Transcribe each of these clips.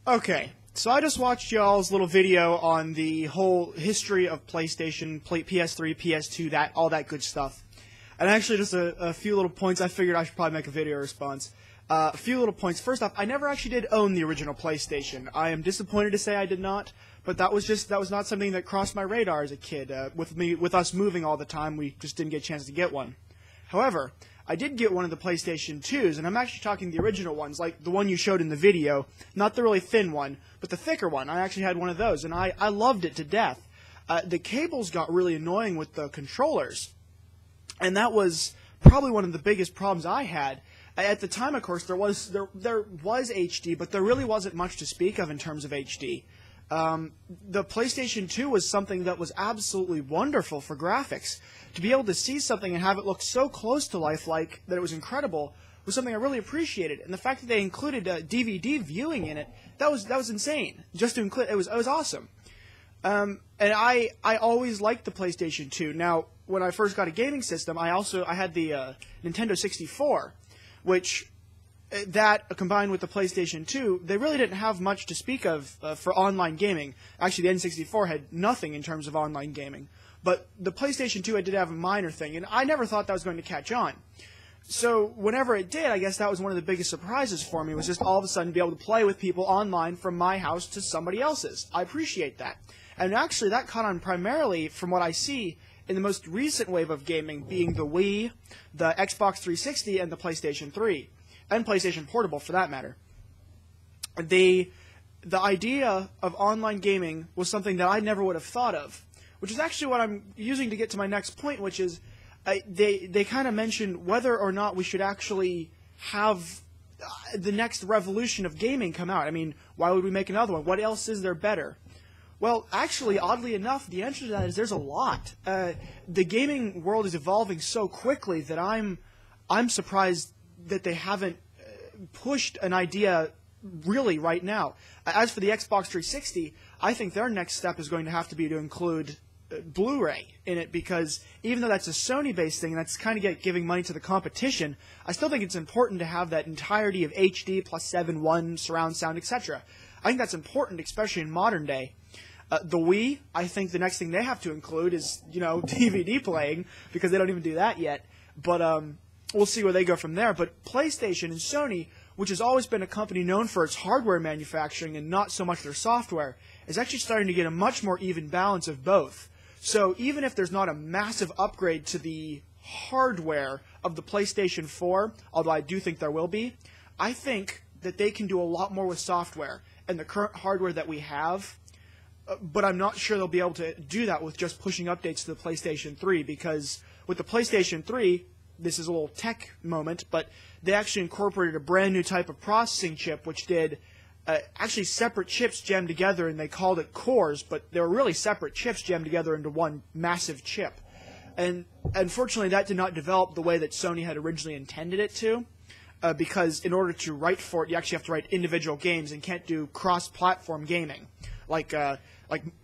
Okay, so I just watched y'all's little video on the whole history of PlayStation, PS3, PS2, all that good stuff. And actually just a few little points. I figured I should probably make a video response. A few little points. First off, I never actually did own the original PlayStation. I am disappointed to say I did not, but that was not something that crossed my radar as a kid. With us moving all the time, we just didn't get a chance to get one. However, I did get one of the PlayStation 2s, and I'm actually talking the original ones, like the one you showed in the video, not the really thin one, but the thicker one. I actually had one of those, and I loved it to death. The cables got really annoying with the controllers, and that was probably one of the biggest problems I had. At the time, of course, there was HD, but there really wasn't much to speak of in terms of HD. The PlayStation 2 was something that was absolutely wonderful for graphics. To be able to see something and have it look so close to lifelike that it was incredible was something I really appreciated. And the fact that they included DVD viewing in it, that was insane. Just to include it was awesome. And I always liked the PlayStation 2. Now, when I first got a gaming system, I had the Nintendo 64, which that combined with the PlayStation 2, they really didn't have much to speak of for online gaming. Actually, the N64 had nothing in terms of online gaming. But the PlayStation 2, I did have a minor thing, and I never thought that was going to catch on. So whenever it did, I guess that was one of the biggest surprises for me, was just all of a sudden be able to play with people online from my house to somebody else's. I appreciate that. And actually, that caught on primarily, from what I see, in the most recent wave of gaming, being the Wii, the Xbox 360, and the PlayStation 3. And PlayStation Portable, for that matter. The idea of online gaming was something that I never would have thought of, which is actually what I'm using to get to my next point, which is they kind of mentioned whether or not we should actually have the next revolution of gaming come out. I mean, why would we make another one? What else is there better? Well, actually, oddly enough, the answer to that is there's a lot. The gaming world is evolving so quickly that I'm surprised that they haven't pushed an idea really right now. As for the Xbox 360, I think their next step is going to have to be to include Blu-ray in it, because even though that's a Sony-based thing, and that's kind of giving money to the competition, I still think it's important to have that entirety of HD plus 7.1 surround sound, etc. I think that's important, especially in modern day. The Wii, I think the next thing they have to include is, DVD playing, because they don't even do that yet. But we'll see where they go from there. But PlayStation and Sony, which has always been a company known for its hardware manufacturing and not so much their software, is actually starting to get a much more even balance of both. So even if there's not a massive upgrade to the hardware of the PlayStation 4, although I do think there will be, I think that they can do a lot more with software and the current hardware that we have. But I'm not sure they'll be able to do that with just pushing updates to the PlayStation 3, because with the PlayStation 3, this is a little tech moment, but they actually incorporated a brand new type of processing chip, which did actually separate chips jammed together, and they called it cores, but they were really separate chips jammed together into one massive chip. And unfortunately, that did not develop the way that Sony had originally intended it to, because in order to write for it, you actually have to write individual games and can't do cross-platform gaming, like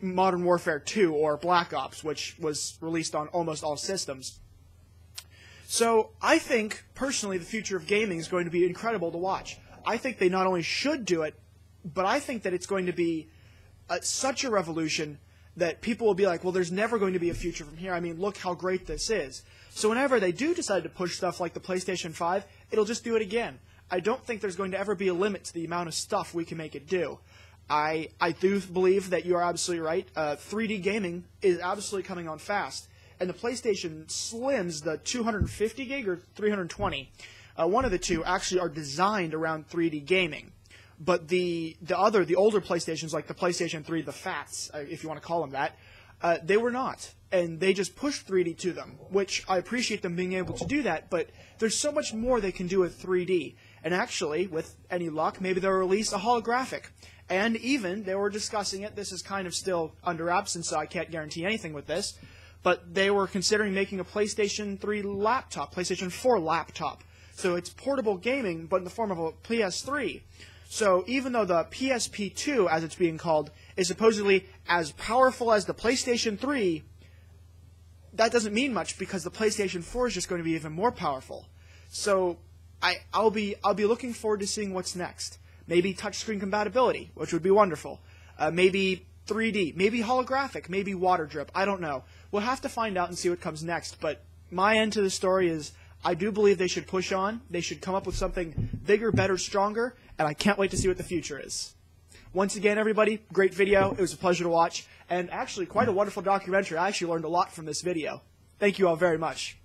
Modern Warfare 2 or Black Ops, which was released on almost all systems. So I think, personally, the future of gaming is going to be incredible to watch. I think they not only should do it, but I think that it's going to be such a revolution that people will be like, well, there's never going to be a future from here. I mean, look how great this is. So whenever they do decide to push stuff like the PlayStation 5, it'll just do it again. I don't think there's going to ever be a limit to the amount of stuff we can make it do. I do believe that you are absolutely right. 3D gaming is absolutely coming on fast. And the PlayStation Slims, the 250 gig or 320, one of the two actually are designed around 3D gaming. But the older PlayStations, like the PlayStation 3, the Fats, if you want to call them that, they were not. And they just pushed 3D to them, which I appreciate them being able to do that, but there's so much more they can do with 3D. And actually, with any luck, maybe they'll release a holographic. And even, they were discussing it, this is kind of still under wraps, and so I can't guarantee anything with this, but they were considering making a PlayStation 3 laptop, PlayStation 4 laptop. So it's portable gaming, but in the form of a PS3. So even though the PSP2, as it's being called, is supposedly as powerful as the PlayStation 3, that doesn't mean much, because the PlayStation 4 is just going to be even more powerful. So I'll be looking forward to seeing what's next. maybe touchscreen compatibility, which would be wonderful, maybe 3D, maybe holographic, maybe water drip, I don't know. We'll have to find out and see what comes next, but my end to the story is I do believe they should push on, they should come up with something bigger, better, stronger, and I can't wait to see what the future is. Once again, everybody, great video, it was a pleasure to watch, and actually quite a wonderful documentary. I actually learned a lot from this video. Thank you all very much.